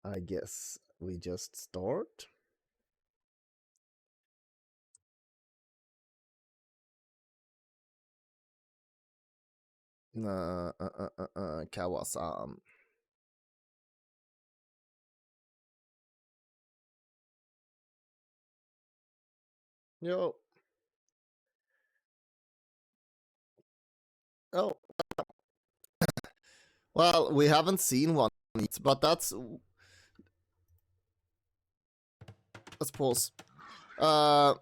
I guess we just start. Kawasan. Yo. Oh. Well, we haven't seen one yet, but that's... Let's pause. I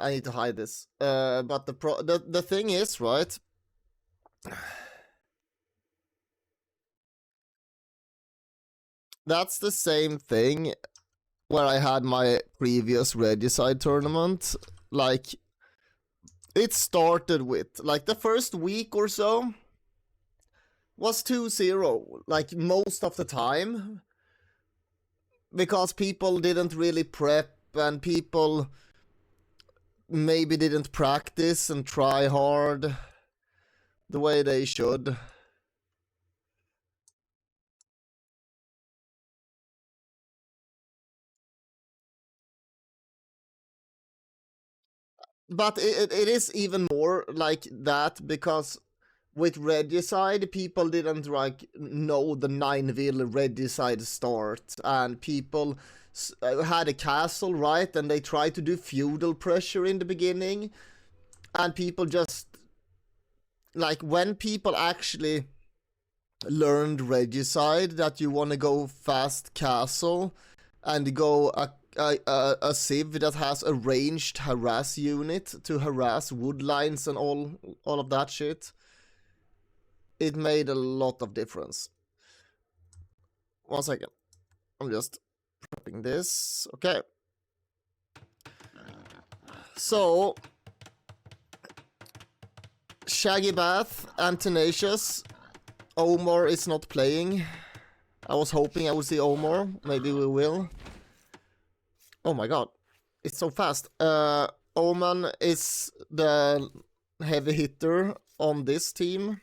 need to hide this. But the thing is, right? That's the same thing where I had my previous Regicide tournament. Like, it started with, like, the first week or so was 2-0, like, most of the time. Because people didn't really prep, and people maybe didn't practice and try hard the way they should. But it is even more like that, because with Regicide, people didn't like know the 9-vil Regicide start, and people had a castle, right? And they tried to do feudal pressure in the beginning, and people just, like, when people actually learned Regicide, that you want to go fast castle and go a civ that has a ranged harass unit to harass wood lines and all of that shit, it made a lot of difference. 1 second. I'm just prepping this. Okay. So, Shaggy Bath and Tenacious. Omar is not playing. I was hoping I would see Omar. Maybe we will. Oh my god. It's so fast. Oman is the heavy hitter on this team.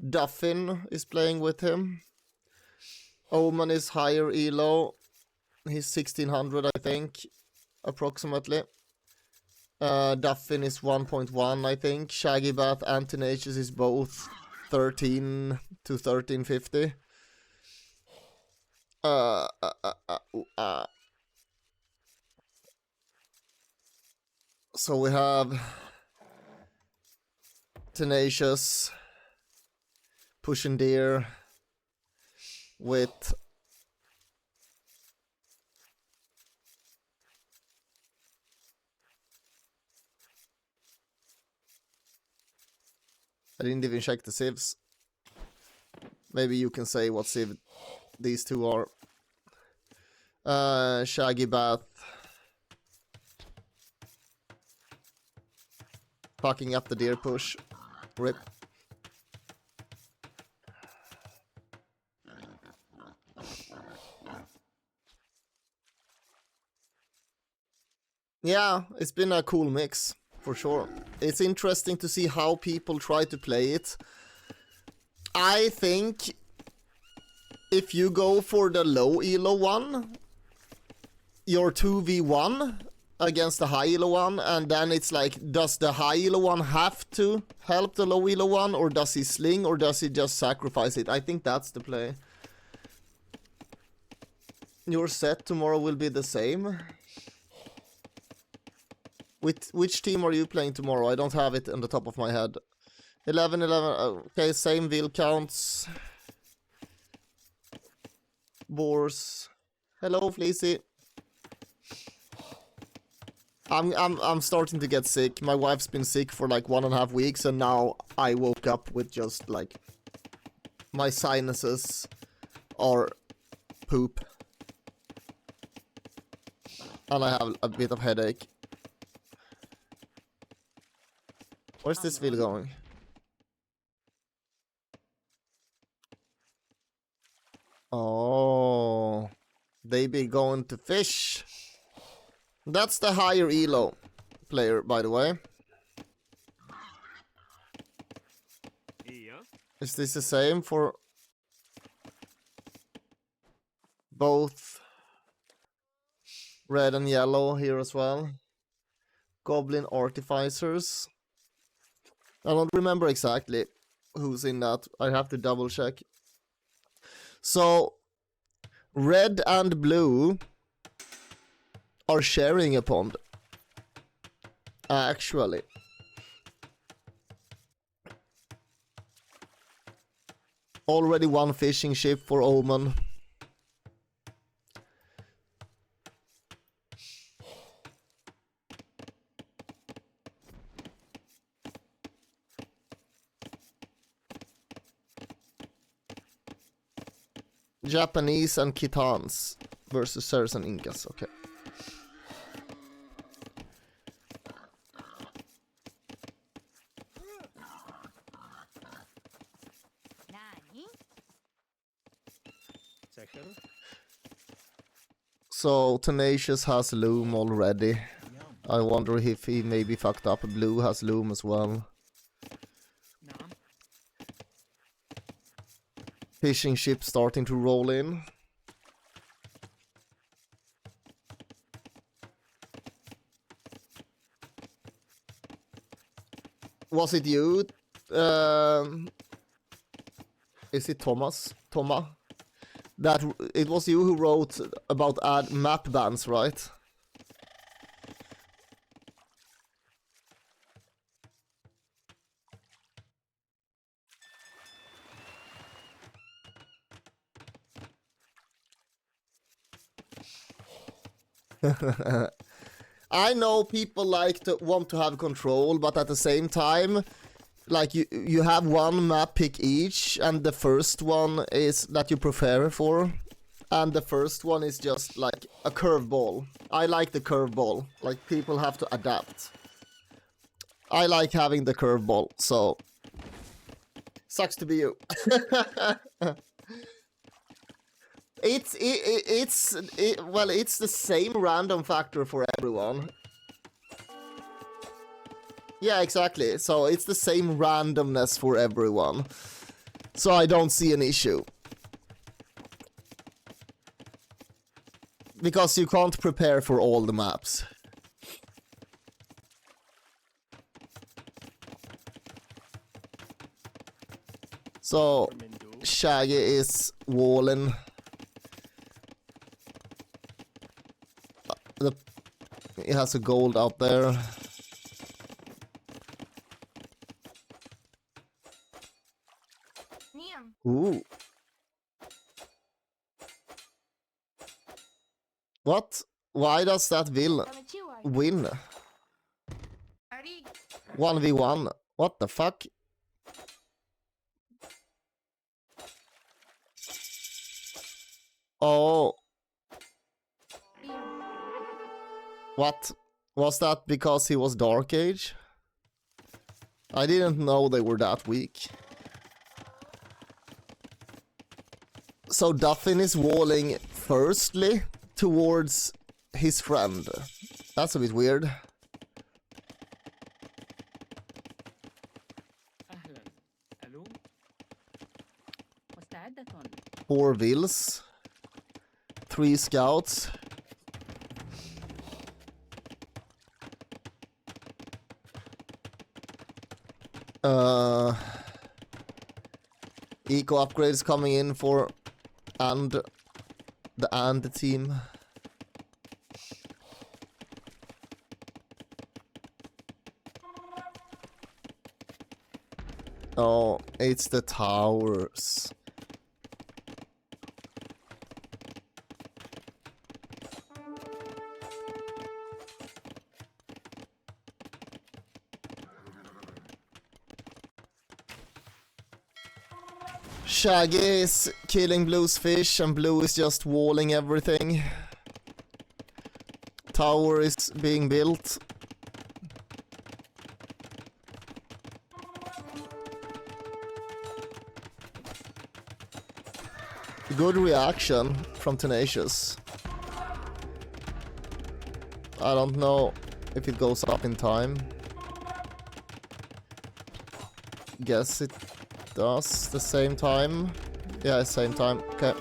Duffin is playing with him. Oman is higher elo. He's 1600, I think, approximately. Duffin is 1.1, I think. Shaggy Bath and Tenacious is both 13 to 1350. So we have Tenacious pushing deer with I didn't even check the civs. Maybe you can say what civ these two are. Shaggy Bath fucking up the deer push. Rip. Yeah, it's been a cool mix, for sure. It's interesting to see how people try to play it. I think if you go for the low elo one, you're 2v1 against the high elo one, and then it's like, does the high elo one have to help the low elo one, or does he sling, or does he just sacrifice it? I think that's the play. Your set tomorrow will be the same. Which team are you playing tomorrow? I don't have it on the top of my head. 11. Okay, same vil counts. Boars. Hello, Fleecy. I'm starting to get sick. My wife's been sick for like 1.5 weeks, and now I woke up with just like my sinuses are poop. And I have a bit of headache. Where's this video going? Oh, they be going to fish. That's the higher elo player, by the way. Is this the same for both red and yellow here as well? Goblin Artificers. I don't remember exactly who's in that. I have to double check. So, red and blue are sharing a pond. Actually. Already one fishing ship for Omen. Japanese and Kitans versus Serbs and Incas, okay. So Tenacious has loom already. I wonder if he maybe fucked up. Blue has loom as well. Fishing ship starting to roll in. Was it you? Is it Thomas? Thomas? That it was you who wrote about add map bans, right? I know people want to have control, but at the same time, like you have one map pick each, and the first one is that you prepare for, and the first one is just like a curveball. I like the curveball. Like people have to adapt. I like having the curveball, so sucks to be you. Well, it's the same random factor for everyone. Yeah, exactly. So it's the same randomness for everyone. So I don't see an issue. Because you can't prepare for all the maps. So Shaggy is walling. It has a gold out there. Ooh. What? Why does that villain win? 1v1. What the fuck? Oh. What? Was that because he was Dark Age? I didn't know they were that weak. So Duffin is walling firstly towards his friend. That's a bit weird. 4 vills. 3 scouts. Eco upgrades coming in for the AnnD team. Oh, it's the towers. Shaggy is killing Blue's fish and Blue is just walling everything. Tower is being built. Good reaction from Tenacious. I don't know if it goes up in time. Guess it does the same time. Yeah, same time. Okay.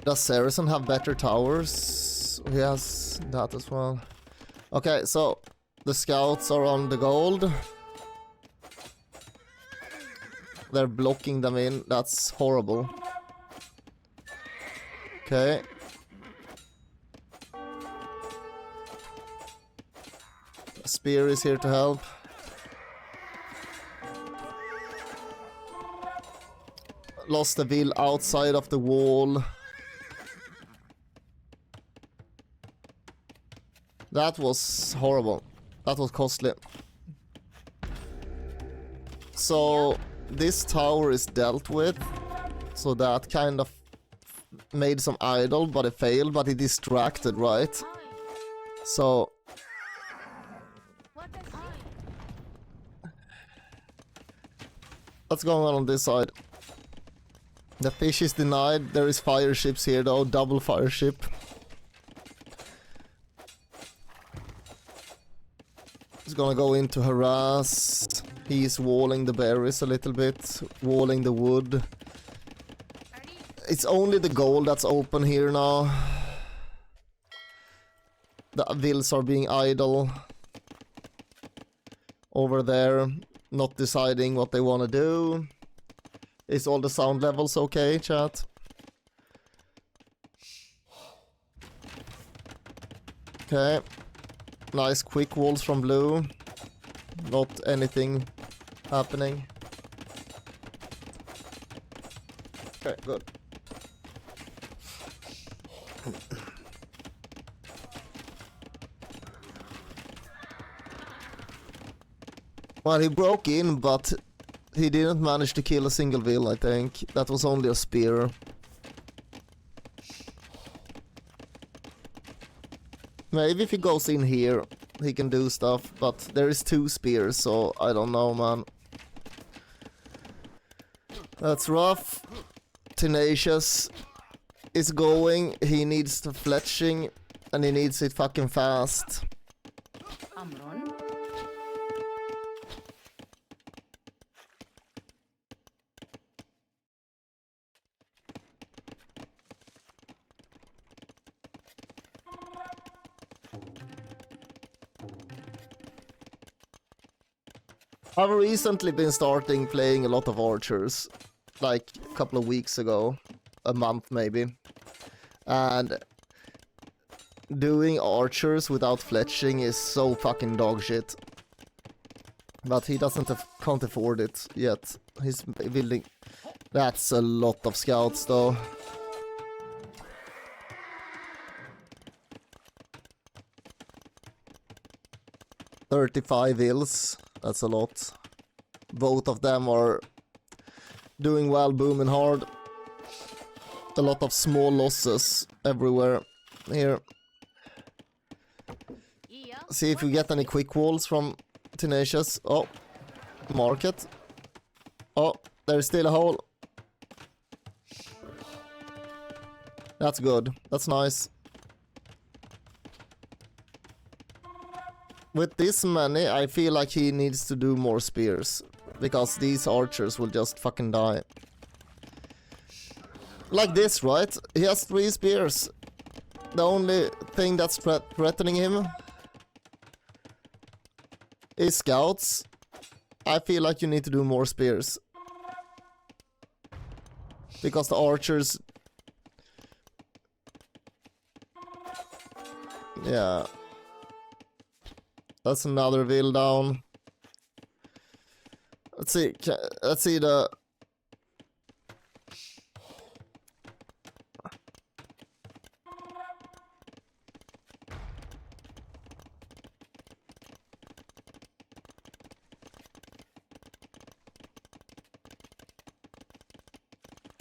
Does Saracen have better towers? He has that as well. Okay, so the scouts are on the gold. They're blocking them in. That's horrible. Okay. Spear is here to help. Lost the wheel outside of the wall. That was horrible. That was costly. So this tower is dealt with. So that kind of made some idle, but it failed, but it distracted, right? So what's going on this side? The fish is denied. There is fire ships here though, double fire ship. He's gonna go in to harass. He's walling the berries a little bit, walling the wood. It's only the gold that's open here now. The vills are being idle. Over there, not deciding what they want to do. Is all the sound levels okay, chat? Okay. Nice quick walls from Blue. Not anything happening. Okay, good. Well, he broke in, but he didn't manage to kill a single vill, I think. That was only a spear. Maybe if he goes in here, he can do stuff, but there is 2 spears, so I don't know, man. That's rough. Tenacious is going. He needs the fletching, and he needs it fucking fast. I've recently been starting playing a lot of archers, like a couple of weeks ago, a month maybe, and doing archers without fletching is so fucking dog shit. But he can't afford it yet. He's building. That's a lot of scouts though. $35 vills. That's a lot. Both of them are doing well, booming hard. A lot of small losses everywhere here. See if we get any quick walls from Tenacious. Oh, market. Oh, there's still a hole. That's good. That's nice. With this many, I feel like he needs to do more spears. Because these archers will just fucking die. Like this, right? He has 3 spears. The only thing that's threatening him is scouts. I feel like you need to do more spears. Because the archers... Yeah. That's another vill down. Let's see the...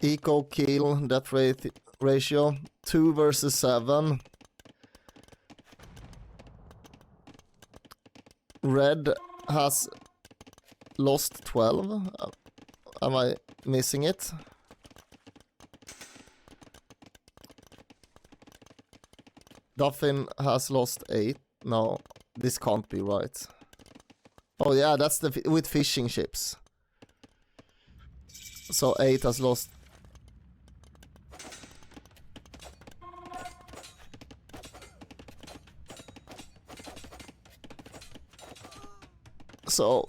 Eco kill death rate ratio 2 versus 7. Red has lost 12. Am I missing it? Duffin has lost 8. No, this can't be right. Oh yeah, that's the with fishing ships. So 8 has lost. So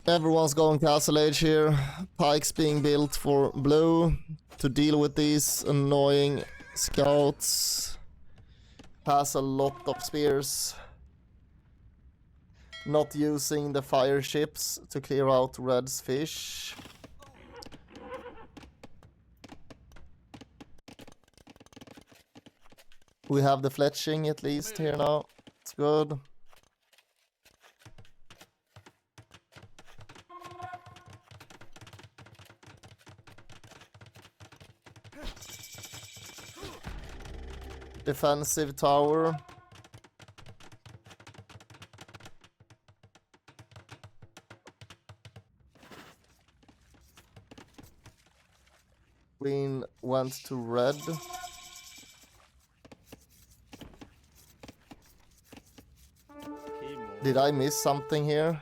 everyone's going Castle Age here. Pikes being built for blue to deal with these annoying scouts. Has a lot of spears. Not using the fire ships to clear out red's fish. We have the fletching at least here now. It's good. Defensive tower. Green went to red. Did I miss something here?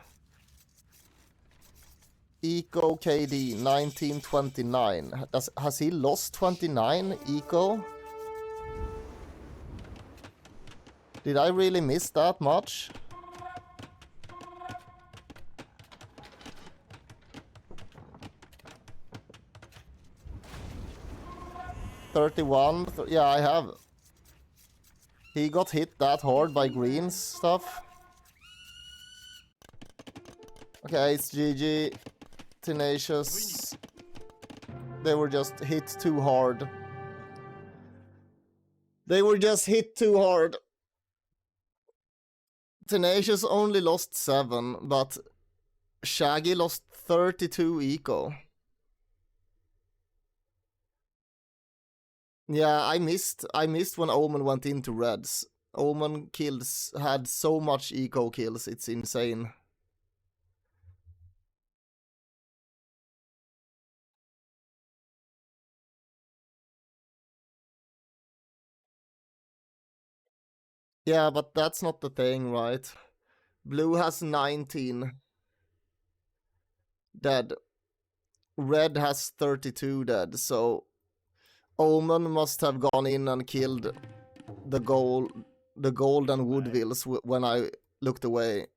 Eco KD 1929. Has he lost 29 Eco? Did I really miss that much? Yeah, I have. He got hit that hard by green's stuff. Okay, it's GG. Tenacious. They were just hit too hard. They were just hit too hard. Tenacious only lost 7, but Shaggy lost 32 eco. Yeah, I missed when Omen went into reds. Omen kills had so much eco kills, it's insane. Yeah, but that's not the thing, right? Blue has 19 dead. Red has 32 dead, so Omen must have gone in and killed the golden woodvilles when I looked away.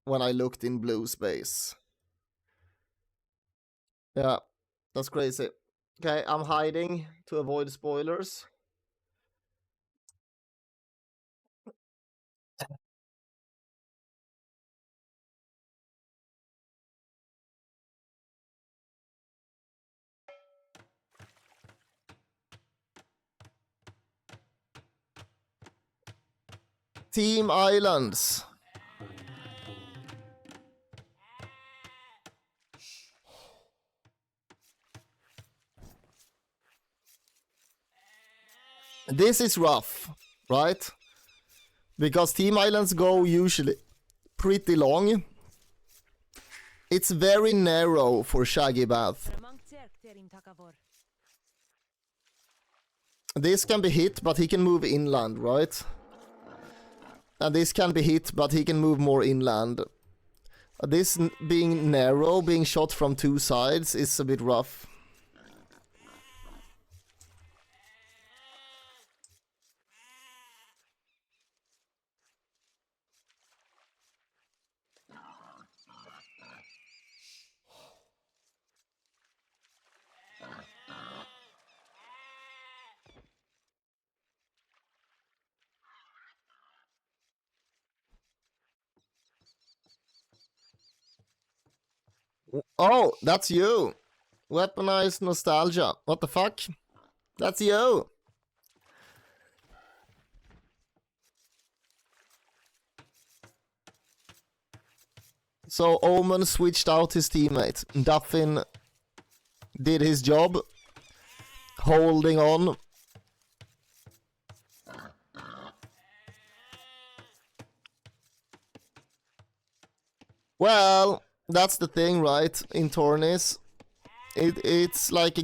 When I looked in blue space. Yeah, that's crazy. Okay, I'm hiding to avoid spoilers. Team Islands. This is rough, right? Because Team Islands go usually pretty long. It's very narrow for Shaggy Bath. This can be hit, but he can move inland, right? And this can be hit, but he can move more inland. This being narrow, being shot from 2 sides, is a bit rough. Oh, that's you. Weaponized nostalgia. What the fuck? That's you. So Omen switched out his teammate. Duffin did his job, holding on. Well, that's the thing, right? In tourneys, it's like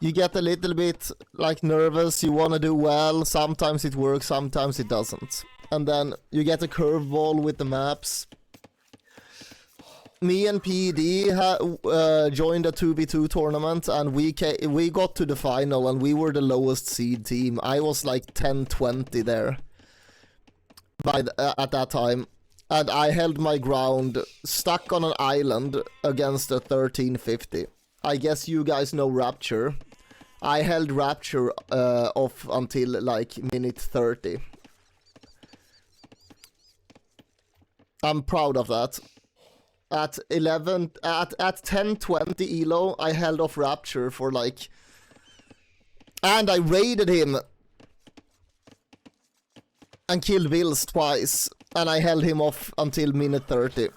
you get a little bit like nervous. You want to do well. Sometimes it works, sometimes it doesn't. And then you get a curveball with the maps. Me and PED joined a 2v2 tournament, and we got to the final, and we were the lowest seed team. I was like 10-20 there at that time, and I held my ground, stuck on an island against a 1350. I guess you guys know Rapture. I held Rapture off until like minute 30. I'm proud of that. At 10-20 elo, I held off Rapture for like, and I raided him and killed Wills twice, and I held him off until minute 30.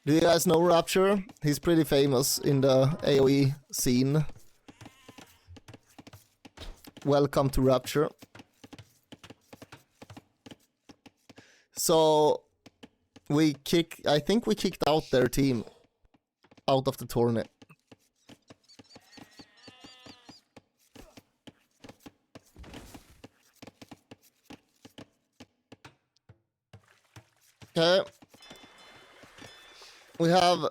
Do you guys know Rapture? He's pretty famous in the AoE scene. Welcome to Rapture. So I think we kicked out their team out of the tournament. Okay. We have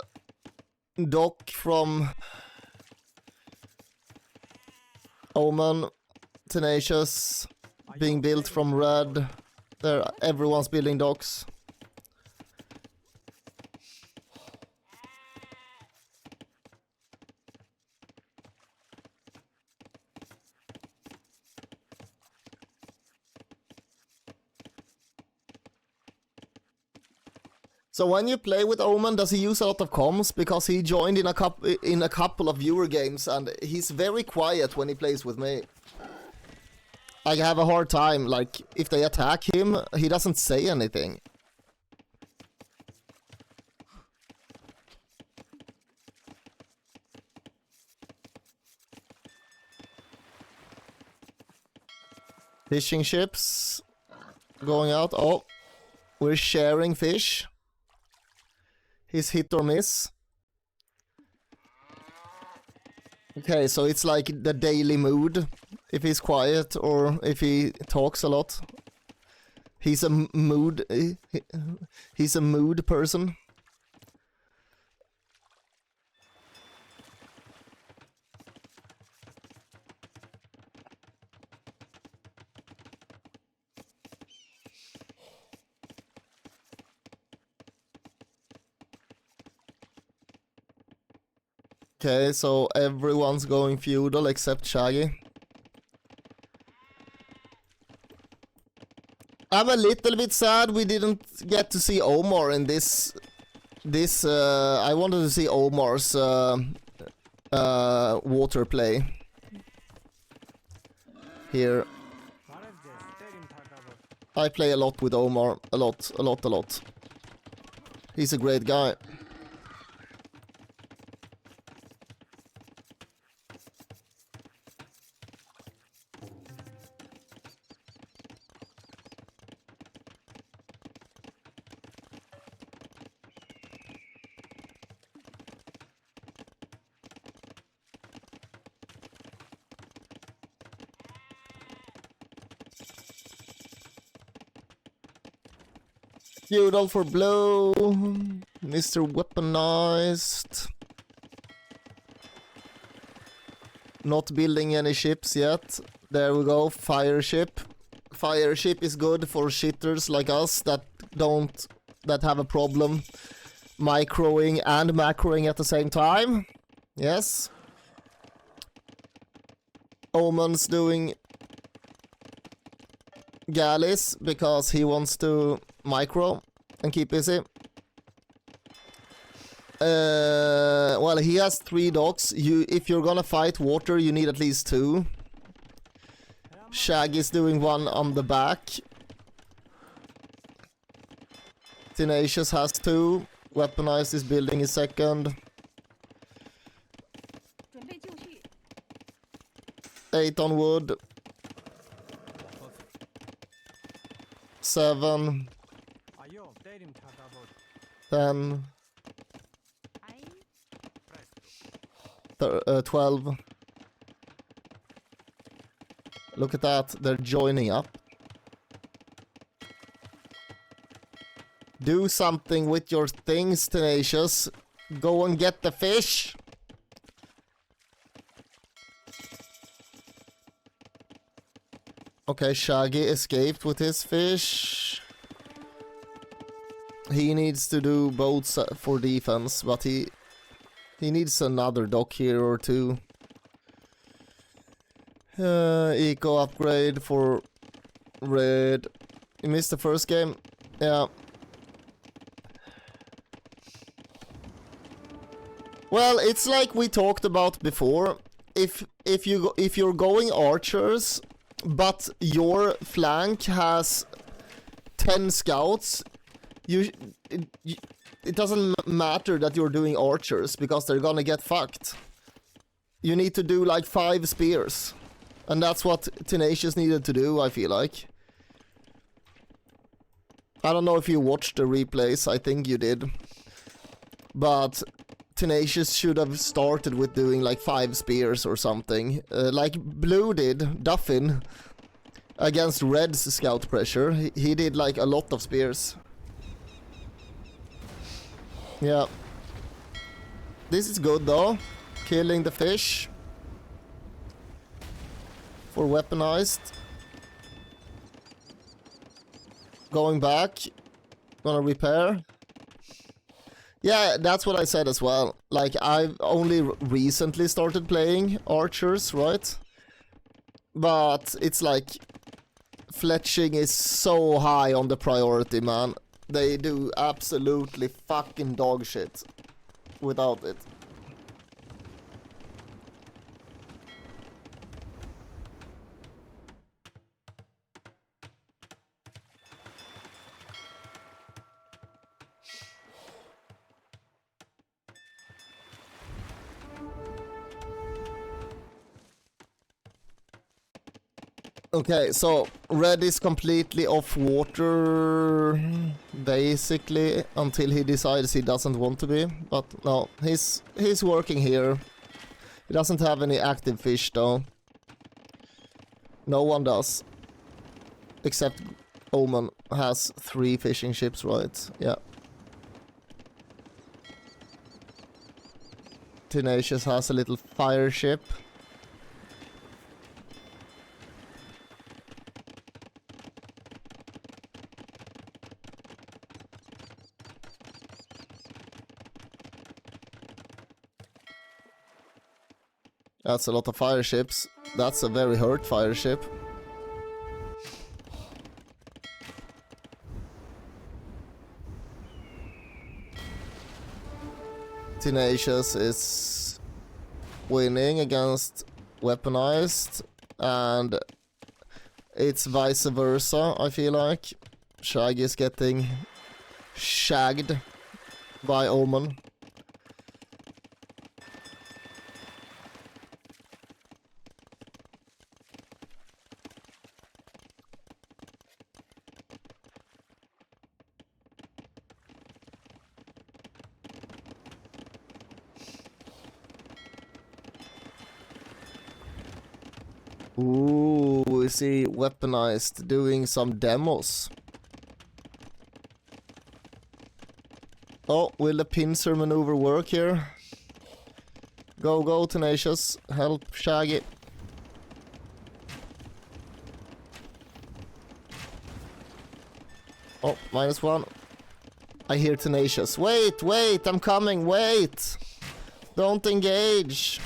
Doc from Omen, Tenacious, being built from red. Everyone's building docks. So when you play with Omen, does he use a lot of comms? Because he joined in a couple of viewer games, and he's very quiet when he plays with me. I have a hard time, like, if they attack him, he doesn't say anything. Fishing ships going out. Oh, we're sharing fish. He's hit or miss. Okay, so it's like the daily mood. If he's quiet or if he talks a lot. He's a mood. He's a mood person. Okay, so everyone's going feudal except Shaggy. I'm a little bit sad we didn't get to see Omar in this. I wanted to see Omar's water play here. I play a lot with Omar, a lot. He's a great guy. Feudal for blow. Mr. Weaponized. Not building any ships yet. There we go. Fire ship. Fire ship is good for shitters like us that have a problem microing and macroing at the same time. Yes. Omen's doing galleys because he wants to micro and keep busy. Well, he has 3 docks. If you're gonna fight water, you need at least 2. Shaggy's doing one on the back. Tenacious has 2. Weaponized is building his second. 8 on wood. 7. 10. 12. Look at that, they're joining up. Do something with your things, Tenacious. Go and get the fish. Okay, Shaggy escaped with his fish. He needs to do boats for defense, but he needs another dock here or 2. Eco upgrade for red. You missed the first game? Yeah. Well, it's like we talked about before. If you're going archers, but your flank has 10 scouts, it doesn't matter that you're doing archers because they're gonna get fucked. You need to do like 5 spears. And that's what Tenacious needed to do, I feel like. I don't know if you watched the replays, I think you did. But Tenacious should have started with doing like 5 spears or something. Like Blue did, Duffin, against Red's scout pressure. He did like a lot of spears. Yeah. This is good though. Killing the fish. For weaponized. Going back. Gonna repair. Yeah, that's what I said as well. Like, I've only recently started playing archers, right? But it's like fletching is so high on the priority, man. They do absolutely fucking dog shit without it. Okay, so Red is completely off water, basically, until he decides he doesn't want to be. But no, he's working here. He doesn't have any active fish though. No one does. Except Omen has 3 fishing ships, right? Yeah. Tenacious has a little fire ship. That's a lot of fire ships. That's a very hurt fire ship. Tenacious is winning against Weaponized, and it's vice versa, I feel like. Shaggy is getting shagged by Omen. Ooh, we see Weaponized doing some demos. Oh, will the pincer maneuver work here? Go, go, Tenacious. Help Shaggy. Oh, -1. I hear Tenacious. Wait, wait, I'm coming, wait! Don't engage.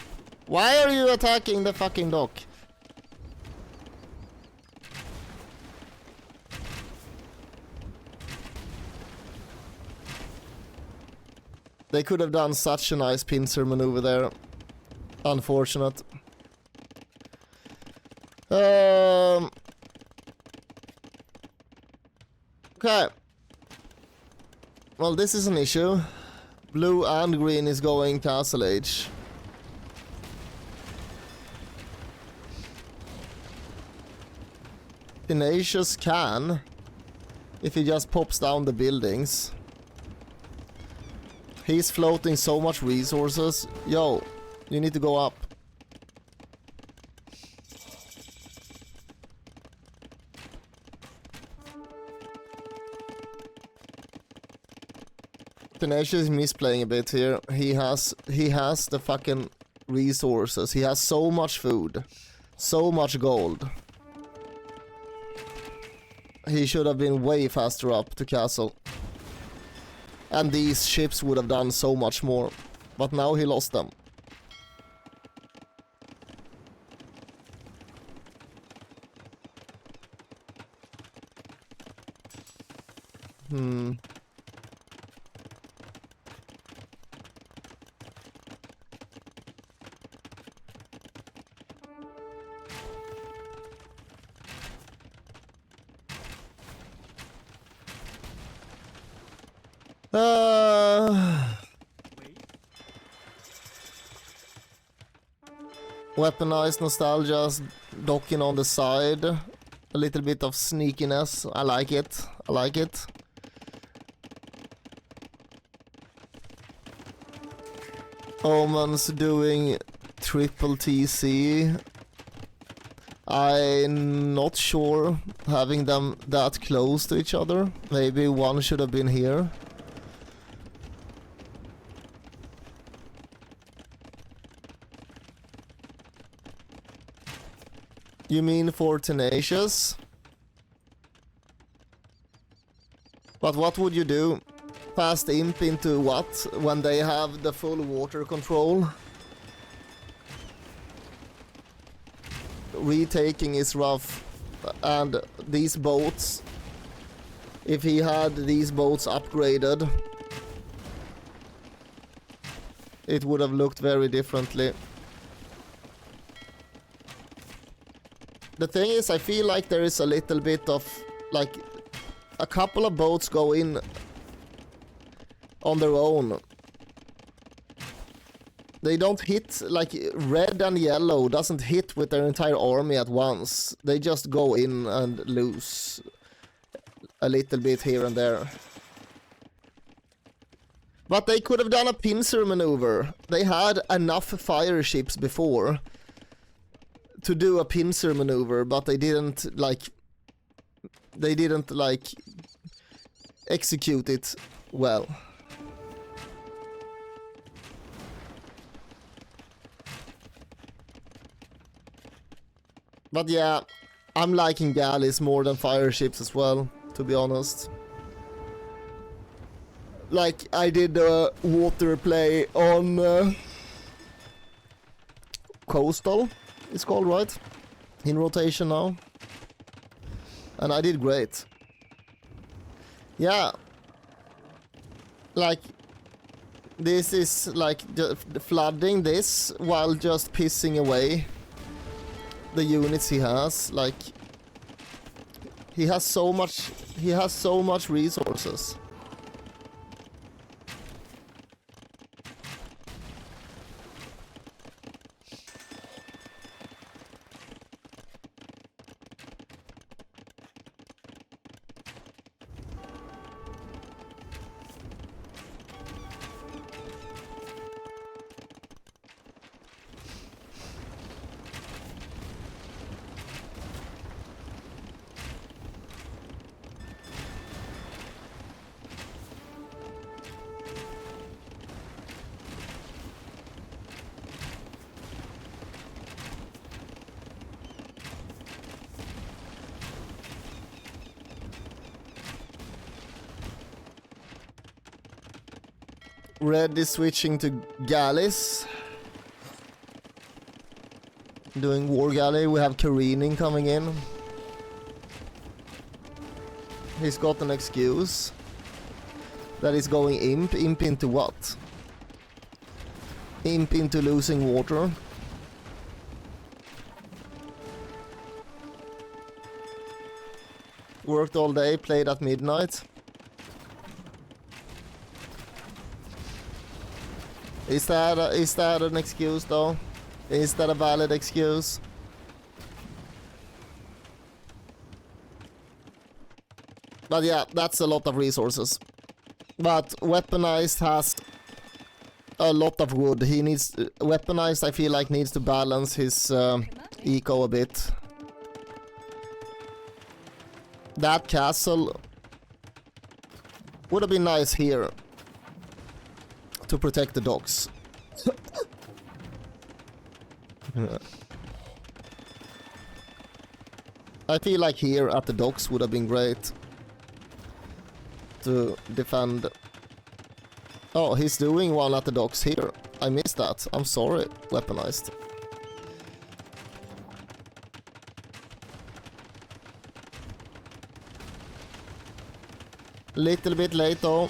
Why are you attacking the fucking dock? They could have done such a nice pincer maneuver there. Unfortunate. Okay. Well, this is an issue. Blue and green is going Castle Age. Tenacious can, if he just pops down the buildings. He's floating so much resources. Yo, you need to go up. Tenacious is misplaying a bit here. He has the fucking resources. He has so much food. So much gold. He should have been way faster up to castle. And these ships would have done so much more. But now he lost them. Weaponized nostalgia, docking on the side. A little bit of sneakiness. I like it. I like it. Omens doing triple TC. I'm not sure having them that close to each other. Maybe one should have been here. You mean for Tenacious? But what would you do? Pass the imp into what when they have the full water control? Retaking is rough, and these boats, if he had these boats upgraded, it would have looked very differently. The thing is, I feel like there is a little bit of, like, a couple of boats go in on their own. They don't hit, like, red and yellow doesn't hit with their entire army at once. They just go in and lose a little bit here and there. But they could have done a pincer maneuver. They had enough fire ships before to do a pincer maneuver, but they didn't execute it well. But yeah, I'm liking galleys more than fire ships as well, to be honest. Like, I did a water play on Coastal, it's called, right? In rotation now. And I did great. Yeah. Like, this is like flooding this while just pissing away the units he has. Like, he has so much resources. Red is switching to galleys. Doing war galley. We have careening coming in. He's got an excuse. That is going imp. Imp into what? Imp into losing water. Worked all day, played at midnight. Is that an excuse though? Is that a valid excuse? But yeah, that's a lot of resources. But Weaponized has a lot of wood. He needs... Weaponized, I feel like, needs to balance his eco a bit. That castle would have been nice here to protect the docks. I feel like here at the docks would have been great to defend. Oh, he's doing one at the docks here. I missed that. I'm sorry, Weaponized. Little bit late though.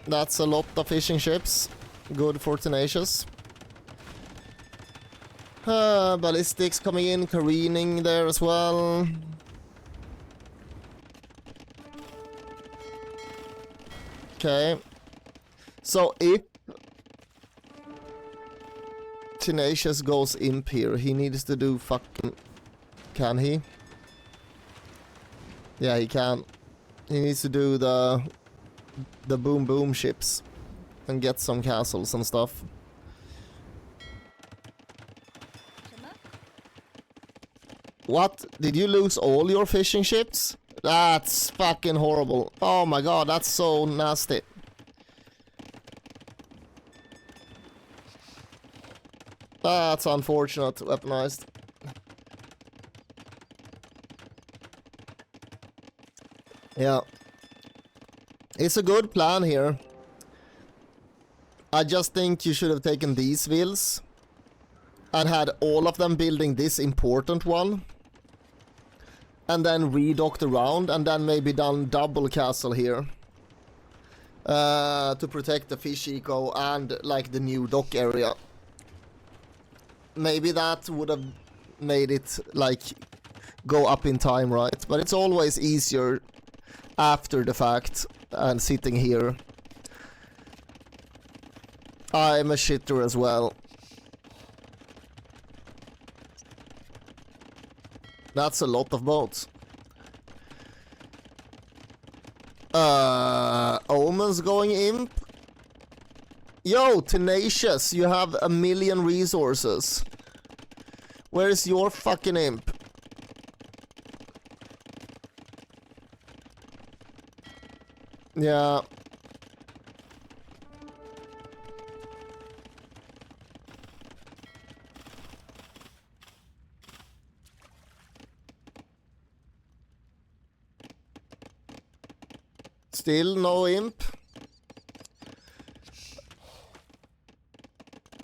That's a lot of fishing ships. Good for Tenacious. Ballistics coming in, careening there as well. Okay. So if Tenacious goes imp here, he needs to do fucking... Can he? Yeah, he can. He needs to do the boom boom ships and get some castles and stuff. What? Did you lose all your fishing ships? That's fucking horrible. Oh my god, that's so nasty. That's unfortunate, Weaponized. Yeah. It's a good plan here. I just think you should have taken these vills and had all of them building this important one. And then redocked around and then maybe done double castle here. To protect the fish eco and like the new dock area. Maybe that would have made it like go up in time, right? But it's always easier after the fact and sitting here. I'm a shitter as well. That's a lot of boats. Omen's going imp. Yo, Tenacious, you have 1,000,000 resources. Where's your fucking imp? Yeah. Still no imp.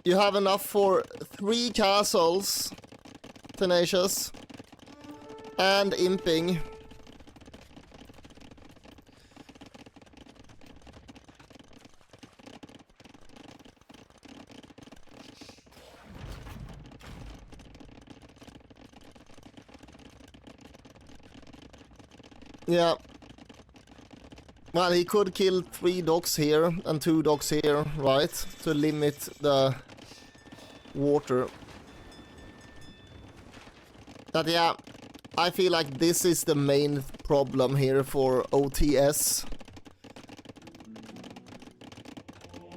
You have enough for 3 castles, Tenacious, and imping. Yeah. Well, he could kill 3 docks here and 2 docks here, right? To limit the water. But yeah, I feel like this is the main problem here for OTS.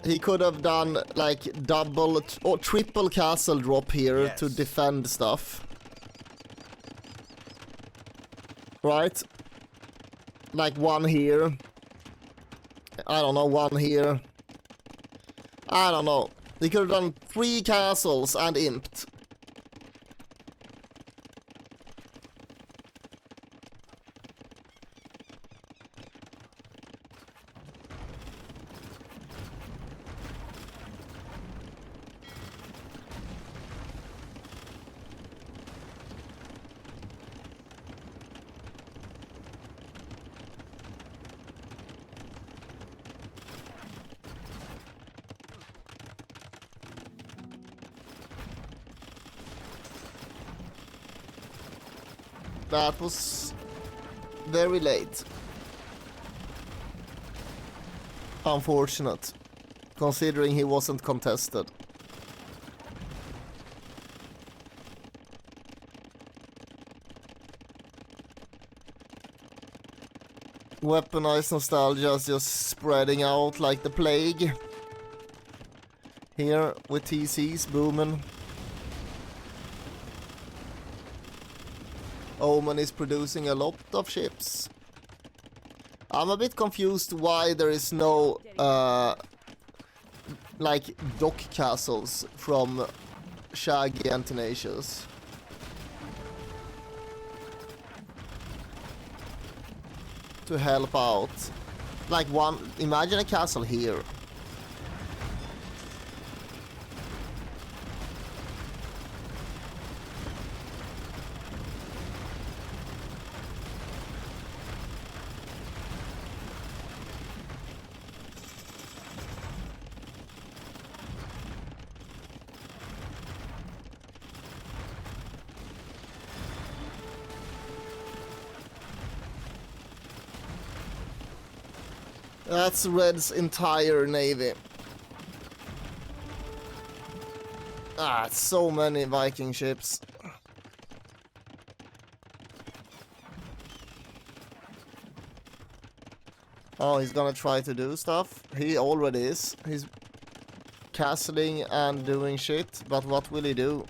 He could have done like double or triple castle drop here to defend stuff. Right? Like 1 here. I don't know, 1 here. I don't know. He could have done 3 castles and imped. That was very late. Unfortunate. considering he wasn't contested. Weaponized nostalgia is just spreading out like the plague. Here with TCs booming. Omen is producing a lot of ships. I'm a bit confused why there is no like dock castles from Shaggy and Tenacious. To help out. Like imagine a castle here. That's Red's entire navy. Ah, so many Viking ships. Oh, he's gonna try to do stuff. He already is. He's castling and doing shit, but what will he do?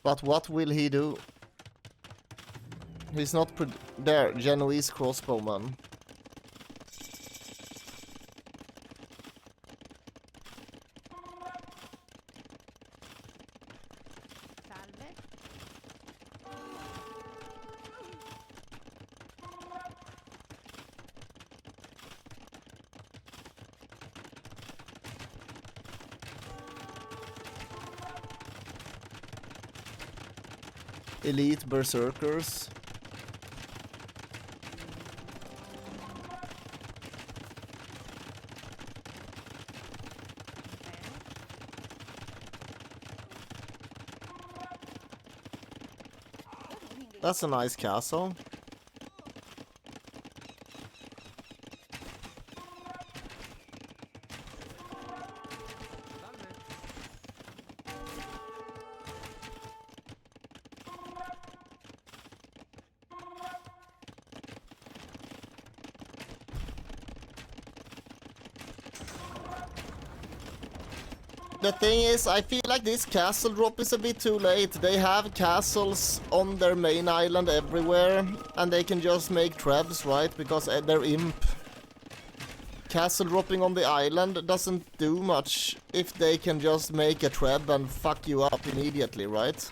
But what will he do? He's not there, Genoese crossbowman. Elite berserkers. That's a nice castle. The thing is, I feel like this castle drop is a bit too late. They have castles on their main island everywhere, and they can just make trebs, right? Because they're imp. Castle dropping on the island doesn't do much if they can just make a treb and fuck you up immediately, right?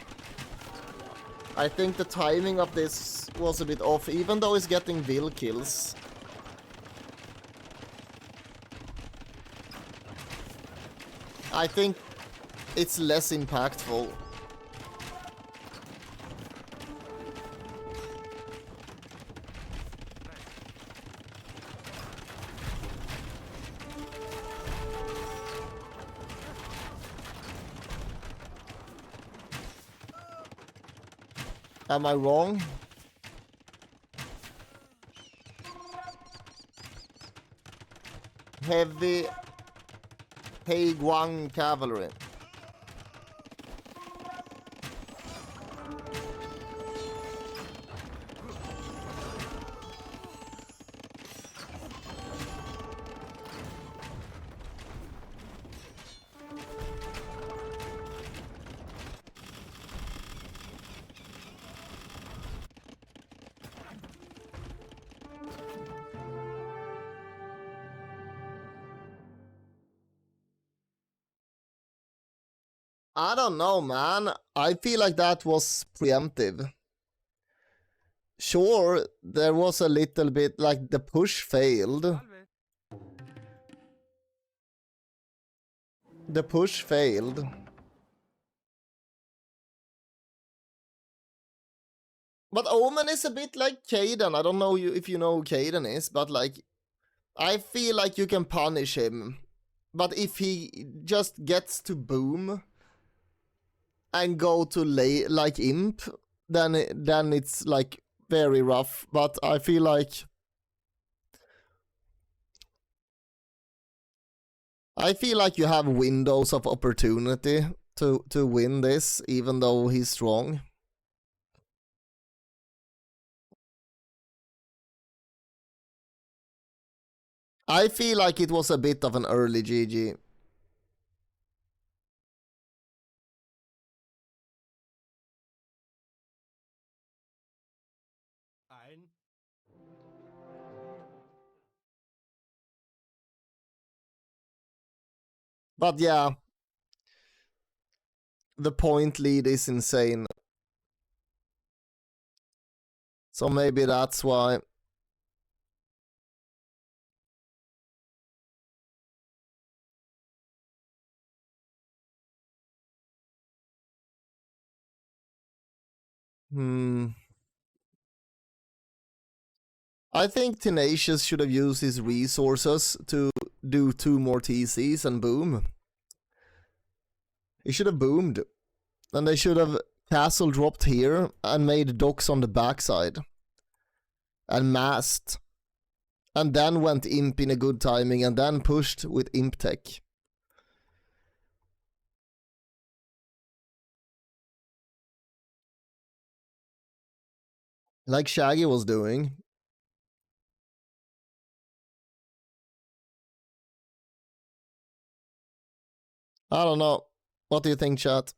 I think the timing of this was a bit off, even though it's getting will kills. I think it's less impactful. Am I wrong? Heavy Peiguang cavalry. I don't know, man. I feel like that was preemptive. Sure, there was a little bit like the push failed. The push failed. But Omen is a bit like Caden. I don't know if you know who Caden is, but like, I feel like you can punish him. But if he just gets to boom and go to like imp, then it's like very rough. But I feel like I feel like you have windows of opportunity to win this, even though he's strong. I feel like it was a bit of an early GG. But yeah, the point lead is insane. So maybe that's why. I think Tenacious should have used his resources to do 2 more TCs and boom. He should have boomed. And they should have castle dropped here and made docks on the backside. And masked. And then went imp in a good timing and then pushed with imp tech. Like Shaggy was doing. I don't know. What do you think, chat?